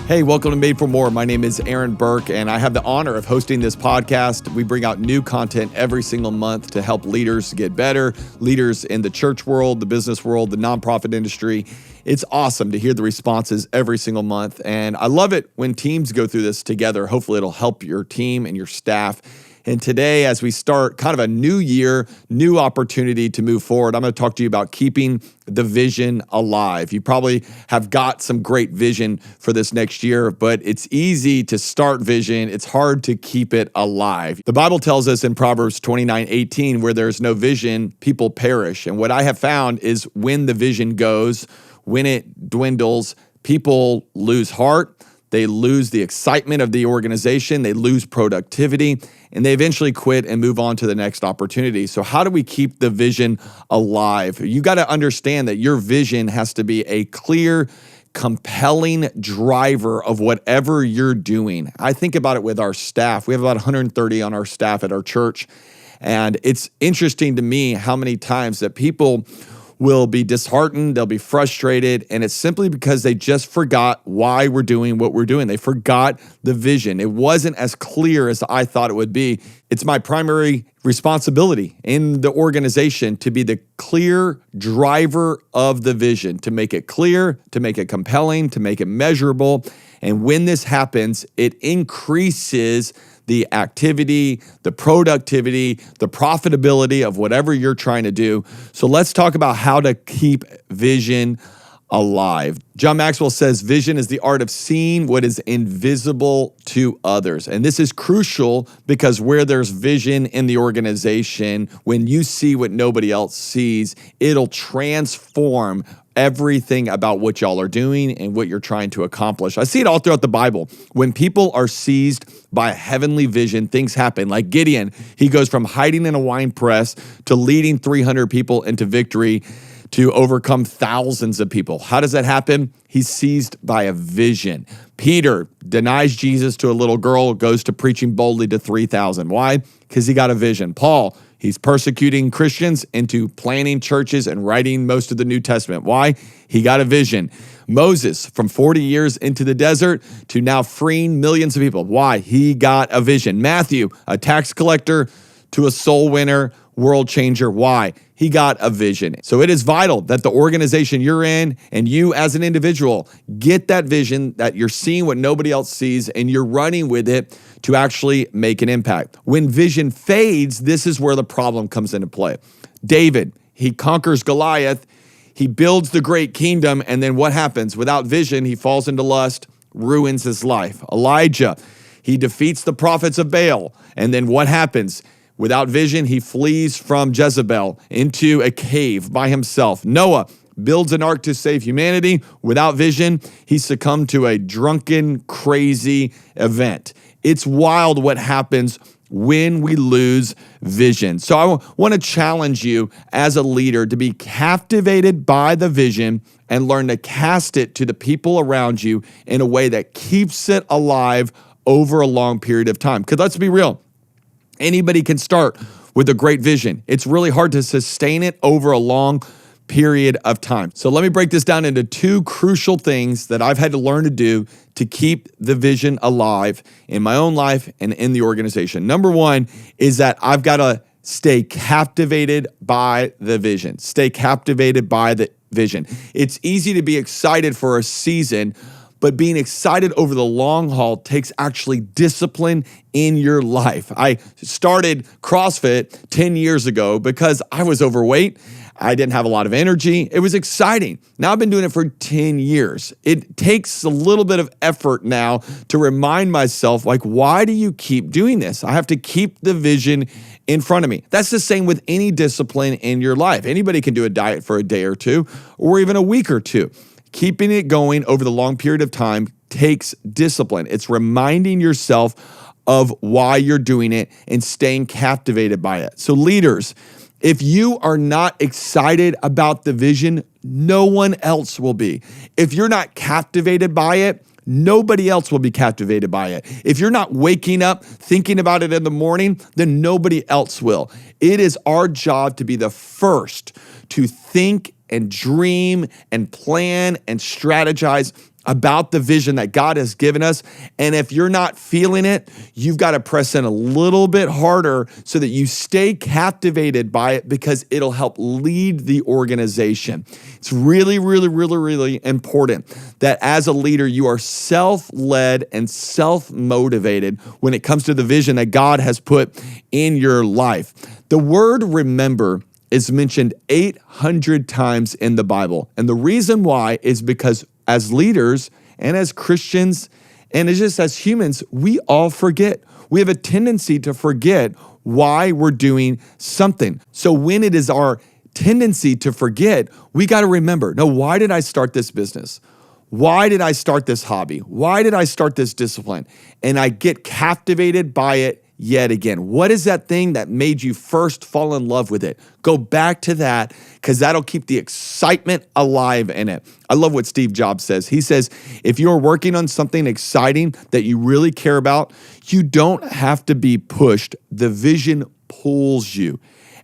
Hey, welcome to Made for More. My name is Aaron Burke, and I have the honor of hosting this podcast. We bring out new content every single month to help leaders get better, leaders in the church world, the business world, the nonprofit industry. It's awesome to hear the responses every single month, and I love it when teams go through this together. Hopefully, it'll help your team and your staff. And today, as we start kind of a new year, new opportunity to move forward, I'm going to talk to you about keeping the vision alive. You probably have got some great vision for this next year, but it's easy to start vision. It's hard to keep it alive. The Bible tells us in Proverbs 29:18, where there's no vision, people perish. And what I have found is when the vision goes, when it dwindles, people lose heart. They lose the excitement of the organization, they lose productivity, and they eventually quit and move on to the next opportunity. So how do we keep the vision alive? You got to understand that your vision has to be a clear, compelling driver of whatever you're doing. I think about it with our staff. We have about 130 on our staff at our church, and it's interesting to me how many times that people will be disheartened, they'll be frustrated, and it's simply because they just forgot why we're doing what we're doing. They forgot the vision. It wasn't as clear as I thought it would be. It's my primary responsibility in the organization to be the clear driver of the vision, to make it clear, to make it compelling, to make it measurable. And when this happens, it increases the activity, the productivity, the profitability of whatever you're trying to do. So let's talk about how to keep vision alive. John Maxwell says, vision is the art of seeing what is invisible to others. And this is crucial because where there's vision in the organization, when you see what nobody else sees, it'll transform everything about what y'all are doing and what you're trying to accomplish. I see it all throughout the Bible. When people are seized by a heavenly vision, things happen. Like Gideon, he goes from hiding in a wine press to leading 300 people into victory to overcome thousands of people. How does that happen? He's seized by a vision. Peter denies Jesus to a little girl, goes to preaching boldly to 3,000. Why? Because he got a vision. Paul, he's persecuting Christians into planting churches and writing most of the New Testament. Why? He got a vision. Moses, from 40 years into the desert to now freeing millions of people. Why? He got a vision. Matthew, a tax collector to a soul winner, world changer. Why? He got a vision. So it is vital that the organization you're in and you as an individual get that vision, that you're seeing what nobody else sees and you're running with it to actually make an impact. When vision fades, this is where the problem comes into play. David, he conquers Goliath, he builds the great kingdom, and then what happens? Without vision, he falls into lust, ruins his life. Elijah, he defeats the prophets of Baal, and then what happens? Without vision, he flees from Jezebel into a cave by himself. Noah builds an ark to save humanity. Without vision, he succumbed to a drunken, crazy event. It's wild what happens when we lose vision. So I want to challenge you as a leader to be captivated by the vision and learn to cast it to the people around you in a way that keeps it alive over a long period of time. Because let's be real, anybody can start with a great vision. It's really hard to sustain it over a long period of time. So let me break this down into two crucial things that I've had to learn to do to keep the vision alive in my own life and in the organization. Number one is that I've got to stay captivated by the vision. Stay captivated by the vision. It's easy to be excited for a season, but being excited over the long haul takes actually discipline in your life. I started CrossFit 10 years ago because I was overweight. I didn't have a lot of energy. It was exciting. Now I've been doing it for 10 years. It takes a little bit of effort now to remind myself, like, why do you keep doing this? I have to keep the vision in front of me. That's the same with any discipline in your life. Anybody can do a diet for a day or two, or even a week or two. Keeping it going over the long period of time takes discipline. It's reminding yourself of why you're doing it and staying captivated by it. So leaders, if you are not excited about the vision, no one else will be. If you're not captivated by it, nobody else will be captivated by it. If you're not waking up thinking about it in the morning, then nobody else will. It is our job to be the first to think and dream and plan and strategize about the vision that God has given us. And if you're not feeling it, you've got to press in a little bit harder so that you stay captivated by it, because it'll help lead the organization. It's really, really, really, really important that as a leader, you are self-led and self-motivated when it comes to the vision that God has put in your life. The word remember is mentioned 800 times in the Bible. And the reason why is because as leaders and as Christians and just as humans, we all forget. We have a tendency to forget why we're doing something. So when it is our tendency to forget, we got to remember, no, why did I start this business? Why did I start this hobby? Why did I start this discipline? And I get captivated by it yet again. What is that thing that made you first fall in love with it? Go back to that, because that'll keep the excitement alive in it. I love what Steve Jobs says. He says, if you're working on something exciting that you really care about, you don't have to be pushed. The vision pulls you.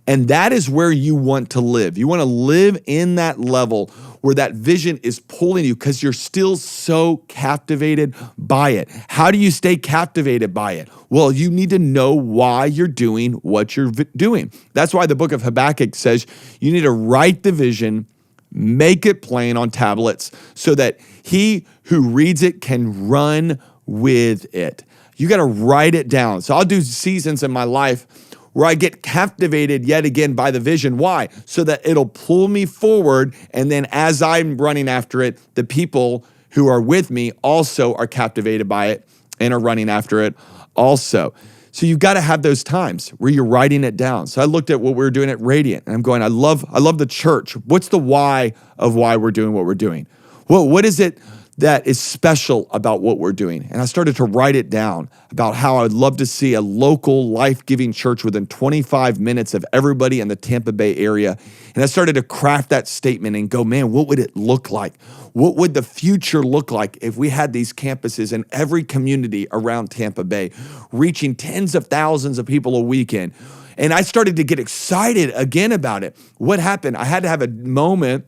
And that is where you want to live. You want to live in that level where that vision is pulling you, because you're still so captivated by it. How do you stay captivated by it? Well, you need to know why you're doing what you're doing. That's why the book of Habakkuk says you need to write the vision, make it plain on tablets, so that he who reads it can run with it. You got to write it down. So I'll do seasons in my life where I get captivated yet again by the vision. Why? So that it'll pull me forward. And then as I'm running after it, the people who are with me also are captivated by it and are running after it also. So you've got to have those times where you're writing it down. So I looked at what we were doing at Radiant, and I'm going, I love the church. What's the why of why we're doing what we're doing? Well, what is it that is special about what we're doing? And I started to write it down about how I'd love to see a local life-giving church within 25 minutes of everybody in the Tampa Bay area. And I started to craft that statement and go, man, what would it look like? What would the future look like if we had these campuses in every community around Tampa Bay, reaching tens of thousands of people a weekend? And I started to get excited again about it. What happened? I had to have a moment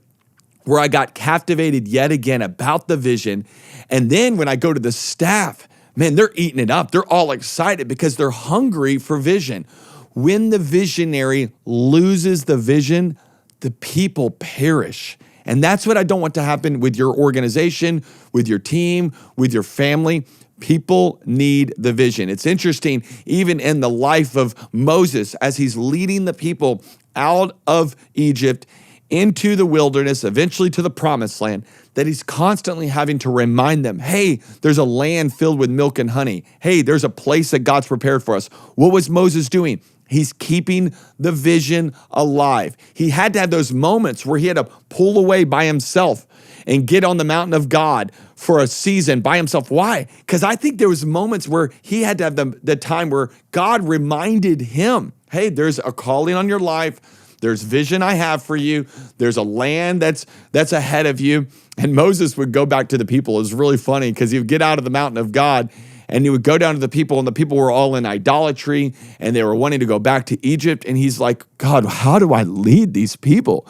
where I got captivated yet again about the vision. And then when I go to the staff, man, they're eating it up. They're all excited because they're hungry for vision. When the visionary loses the vision, the people perish. And that's what I don't want to happen with your organization, with your team, with your family. People need the vision. It's interesting, even in the life of Moses, as he's leading the people out of Egypt into the wilderness, eventually to the promised land, that he's constantly having to remind them, hey, there's a land filled with milk and honey. Hey, there's a place that God's prepared for us. What was Moses doing? He's keeping the vision alive. He had to have those moments where he had to pull away by himself and get on the mountain of God for a season by himself. Why? Because I think there was moments where he had to have the time where God reminded him, hey, there's a calling on your life. There's vision I have for you. There's a land that's ahead of you. And Moses would go back to the people. It was really funny because he would get out of the mountain of God and he would go down to the people, and the people were all in idolatry and they were wanting to go back to Egypt. And he's like, God, how do I lead these people?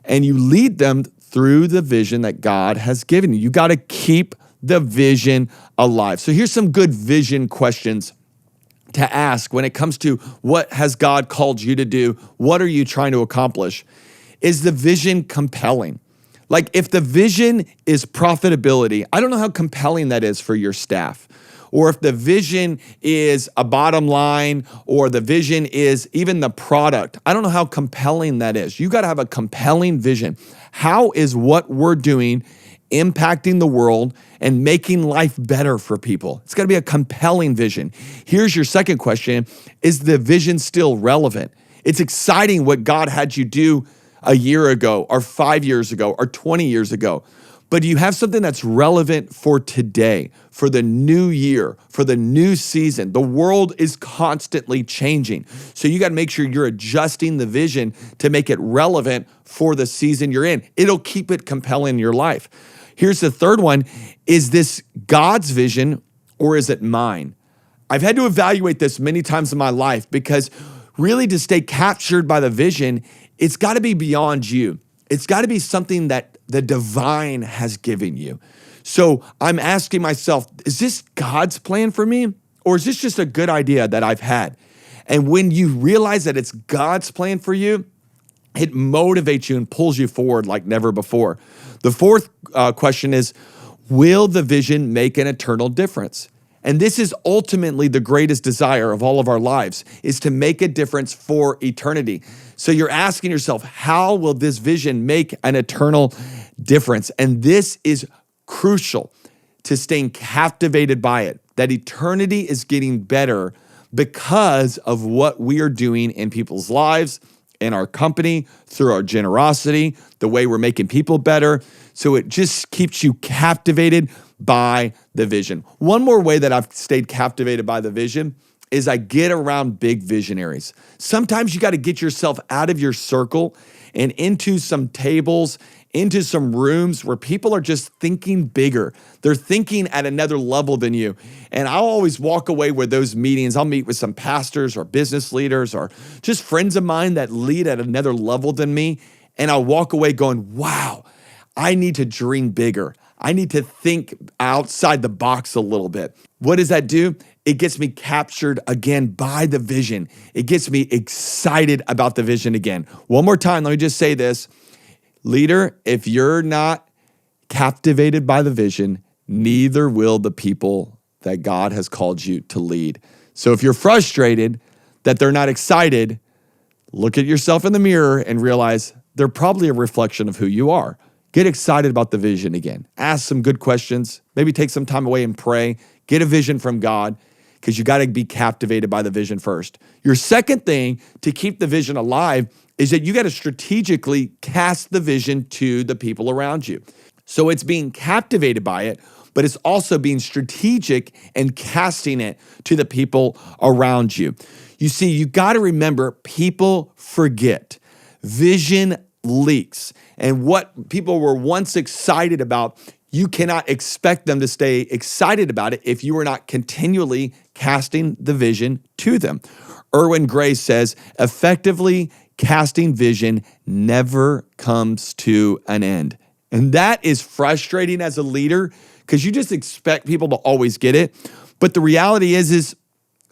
And you lead them through the vision that God has given you. You got to keep the vision alive. So here's some good vision questions to ask when it comes to what has God called you to do? What are you trying to accomplish? Is the vision compelling? Like if the vision is profitability, I don't know how compelling that is for your staff. Or if the vision is a bottom line, or the vision is even the product, I don't know how compelling that is. You got to have a compelling vision. How is what we're doing impacting the world and making life better for people? It's got to be a compelling vision. Here's your second question. Is the vision still relevant? It's exciting what God had you do a year ago or 5 years ago or 20 years ago. But do you have something that's relevant for today, for the new year, for the new season? The world is constantly changing. So you got to make sure you're adjusting the vision to make it relevant for the season you're in. It'll keep it compelling in your life. Here's the third one. Is this God's vision or is it mine? I've had to evaluate this many times in my life because really to stay captured by the vision, it's got to be beyond you. It's got to be something that the divine has given you. So I'm asking myself, is this God's plan for me? Or is this just a good idea that I've had? And when you realize that it's God's plan for you, it motivates you and pulls you forward like never before. The fourth question is, will the vision make an eternal difference? And this is ultimately the greatest desire of all of our lives, is to make a difference for eternity. So you're asking yourself, how will this vision make an eternal difference? And this is crucial to staying captivated by it, that eternity is getting better because of what we are doing in people's lives, in our company, through our generosity, the way we're making people better. So it just keeps you captivated by the vision. One more way that I've stayed captivated by the vision is I get around big visionaries. Sometimes you got to get yourself out of your circle and into some tables, into some rooms where people are just thinking bigger. They're thinking at another level than you. And I'll always walk away with those meetings. I'll meet with some pastors or business leaders or just friends of mine that lead at another level than me. And I'll walk away going, wow, I need to dream bigger. I need to think outside the box a little bit. What does that do? It gets me captured again by the vision. It gets me excited about the vision again. One more time, let me just say this. Leader, if you're not captivated by the vision, neither will the people that God has called you to lead. So if you're frustrated that they're not excited, look at yourself in the mirror and realize they're probably a reflection of who you are. Get excited about the vision again. Ask some good questions. Maybe take some time away and pray. Get a vision from God, because you got to be captivated by the vision first. Your second thing to keep the vision alive is that you got to strategically cast the vision to the people around you. So it's being captivated by it, but it's also being strategic and casting it to the people around you. You see, you got to remember, people forget. Vision leaks. And what people were once excited about, you cannot expect them to stay excited about it if you are not continually casting the vision to them. Erwin Gray says, effectively casting vision never comes to an end. And that is frustrating as a leader, because you just expect people to always get it. But the reality is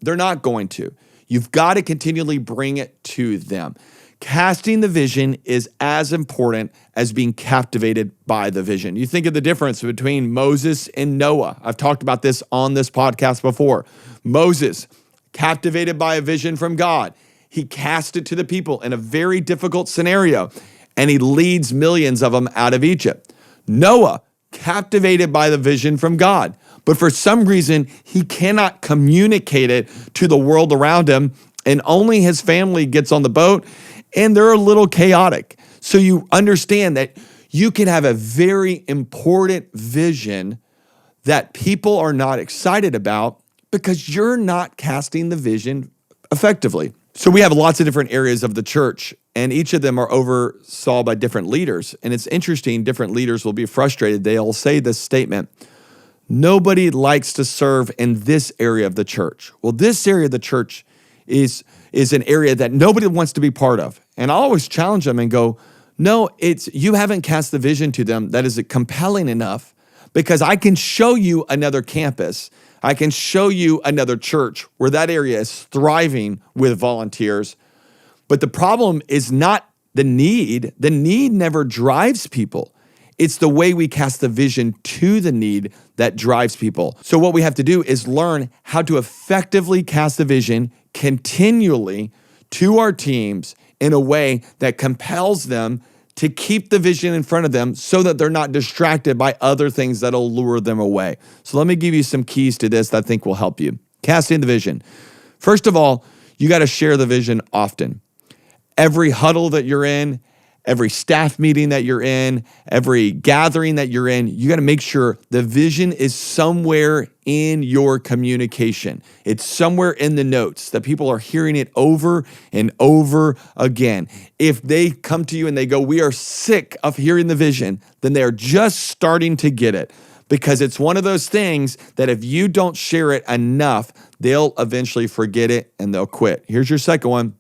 they're not going to. You've got to continually bring it to them. Casting the vision is as important as being captivated by the vision. You think of the difference between Moses and Noah. I've talked about this on this podcast before. Moses, captivated by a vision from God. He cast it to the people in a very difficult scenario, and he leads millions of them out of Egypt. Noah, captivated by the vision from God, but for some reason, he cannot communicate it to the world around him, and only his family gets on the boat, and they're a little chaotic. So you understand that you can have a very important vision that people are not excited about because you're not casting the vision effectively. So we have lots of different areas of the church, and each of them are oversaw by different leaders. And it's interesting, different leaders will be frustrated. They'll say this statement, nobody likes to serve in this area of the church. Well, this area of the church is an area that nobody wants to be part of. And I always challenge them and go, no, you haven't cast the vision to them that is compelling enough, because I can show you another campus. I can show you another church where that area is thriving with volunteers. But the problem is not the need. The need never drives people. It's the way we cast the vision to the need that drives people. So what we have to do is learn how to effectively cast the vision continually to our teams in a way that compels them to keep the vision in front of them so that they're not distracted by other things that'll lure them away. So let me give you some keys to this that I think will help you. Casting the vision. First of all, you got to share the vision often. Every huddle that you're in, every staff meeting that you're in, every gathering that you're in, you got to make sure the vision is somewhere in your communication. It's somewhere in the notes that people are hearing it over and over again. If they come to you and they go, we are sick of hearing the vision, then they are just starting to get it, because it's one of those things that if you don't share it enough, they'll eventually forget it and they'll quit. Here's your second one.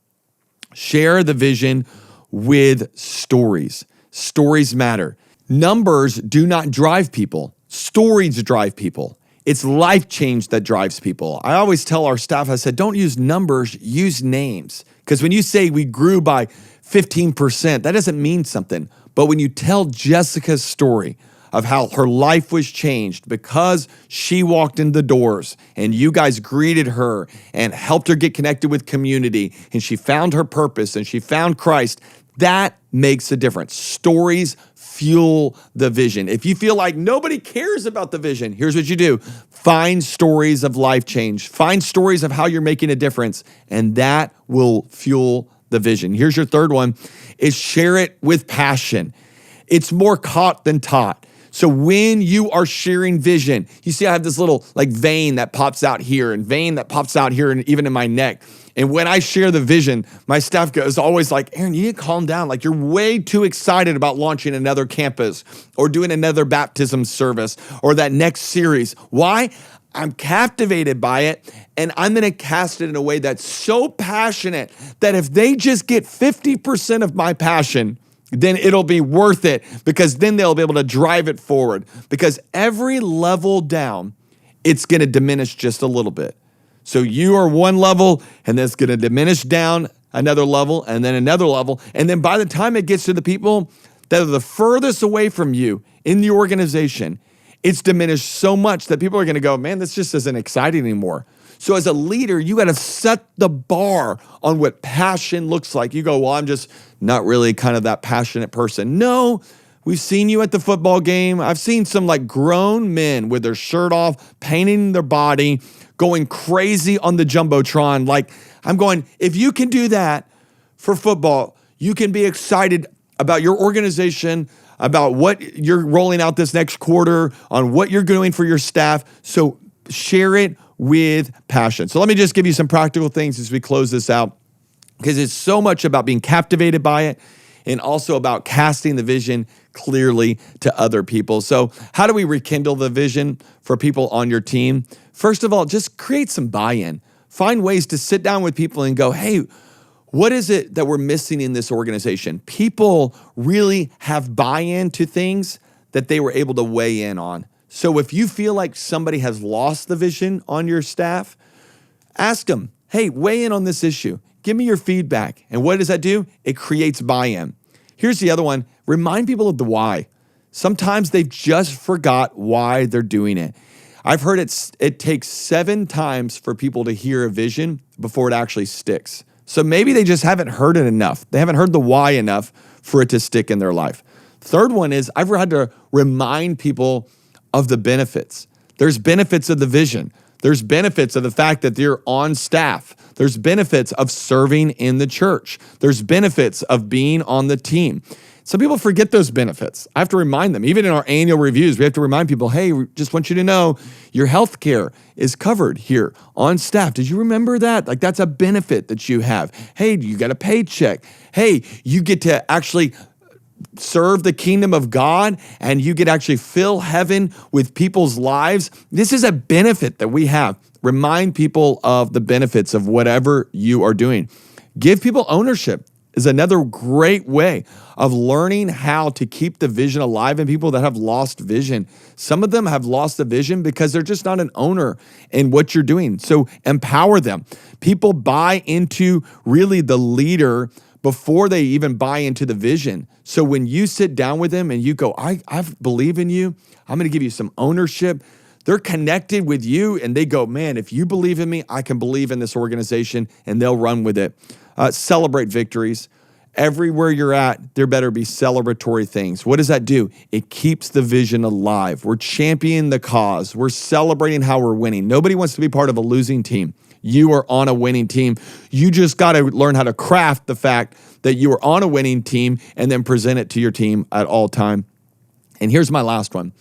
Share the vision with stories. Stories matter. Numbers do not drive people. Stories drive people. It's life change that drives people. I always tell our staff, I said, don't use numbers, use names. Because when you say we grew by 15%, that doesn't mean something. But when you tell Jessica's story of how her life was changed because she walked in the doors and you guys greeted her and helped her get connected with community and she found her purpose and she found Christ, that makes a difference. Stories fuel the vision. If you feel like nobody cares about the vision, here's what you do. Find stories of life change. Find stories of how you're making a difference, and that will fuel the vision. Here's your third one, is share it with passion. It's more caught than taught. So when you are sharing vision, you see I have this little like vein that pops out here and vein that pops out here and even in my neck. And when I share the vision, my staff goes always like, Aaron, you need to calm down. Like you're way too excited about launching another campus or doing another baptism service or that next series. Why? I'm captivated by it, and I'm going to cast it in a way that's so passionate that if they just get 50% of my passion, then it'll be worth it, because then they'll be able to drive it forward. Because every level down, it's going to diminish just a little bit. So you are one level, and then it's going to diminish down another level, and then another level. And then by the time it gets to the people that are the furthest away from you in the organization, it's diminished so much that people are going to go, man, this just isn't exciting anymore. So as a leader, you got to set the bar on what passion looks like. You go, well, I'm just not really kind of that passionate person. No, we've seen you at the football game. I've seen some like grown men with their shirt off, painting their body, going crazy on the Jumbotron. Like I'm going, if you can do that for football, you can be excited about your organization, about what you're rolling out this next quarter, on what you're doing for your staff. So share it with passion. So let me just give you some practical things as we close this out, because it's so much about being captivated by it and also about casting the vision clearly to other people. So how do we rekindle the vision for people on your team? First of all, just create some buy-in. Find ways to sit down with people and go, hey, what is it that we're missing in this organization? People really have buy-in to things that they were able to weigh in on. So if you feel like somebody has lost the vision on your staff, ask them, hey, weigh in on this issue. Give me your feedback. And what does that do? It creates buy-in. Here's the other one. Remind people of the why. Sometimes they've just forgot why they're doing it. I've heard it takes 7 times for people to hear a vision before it actually sticks. So maybe they just haven't heard it enough. They haven't heard the why enough for it to stick in their life. Third one is I've had to remind people of the benefits. There's benefits of the vision. There's benefits of the fact that you're on staff. There's benefits of serving in the church. There's benefits of being on the team. Some people forget those benefits. I have to remind them. Even in our annual reviews, we have to remind people, hey, we just want you to know your health care is covered here on staff. Did you remember that? Like that's a benefit that you have. Hey, you got a paycheck. Hey, you get to actually serve the kingdom of God, and you get actually fill heaven with people's lives. This is a benefit that we have. Remind people of the benefits of whatever you are doing. Give people ownership is another great way of learning how to keep the vision alive in people that have lost vision. Some of them have lost the vision because they're just not an owner in what you're doing. So empower them. People buy into really the leader before they even buy into the vision. So when you sit down with them and you go, I believe in you, I'm going to give you some ownership. They're connected with you and they go, man, if you believe in me, I can believe in this organization, and they'll run with it. Celebrate victories. Everywhere you're at, there better be celebratory things. What does that do? It keeps the vision alive. We're championing the cause. We're celebrating how we're winning. Nobody wants to be part of a losing team. You are on a winning team. You just got to learn how to craft the fact that you are on a winning team and then present it to your team at all time. And here's my last one.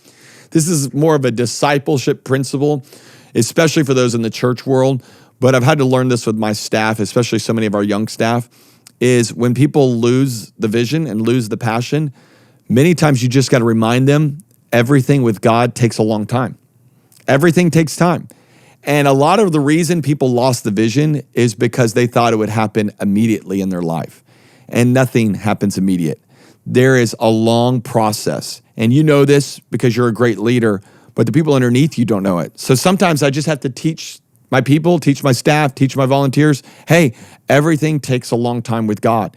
This is more of a discipleship principle, especially for those in the church world. But I've had to learn this with my staff, especially so many of our young staff, is when people lose the vision and lose the passion, many times you just got to remind them everything with God takes a long time. Everything takes time. And a lot of the reason people lost the vision is because they thought it would happen immediately in their life. And nothing happens immediate. There is a long process. And you know this because you're a great leader, but the people underneath you don't know it. So sometimes I just have to teach my people, teach my staff, teach my volunteers, hey, everything takes a long time with God.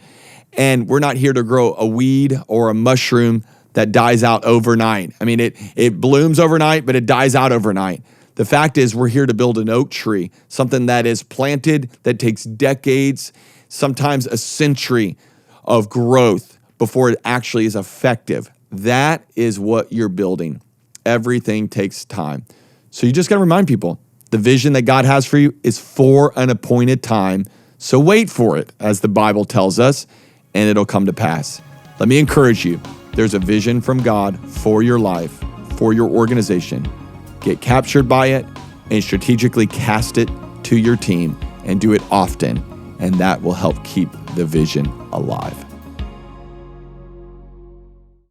And we're not here to grow a weed or a mushroom that dies out overnight. I mean, it blooms overnight, but it dies out overnight. The fact is, we're here to build an oak tree, something that is planted, that takes decades, sometimes a century of growth before it actually is effective. That is what you're building. Everything takes time. So you just got to remind people, the vision that God has for you is for an appointed time. So wait for it, as the Bible tells us, and it'll come to pass. Let me encourage you. There's a vision from God for your life, for your organization. Get captured by it and strategically cast it to your team, and do it often. And that will help keep the vision alive.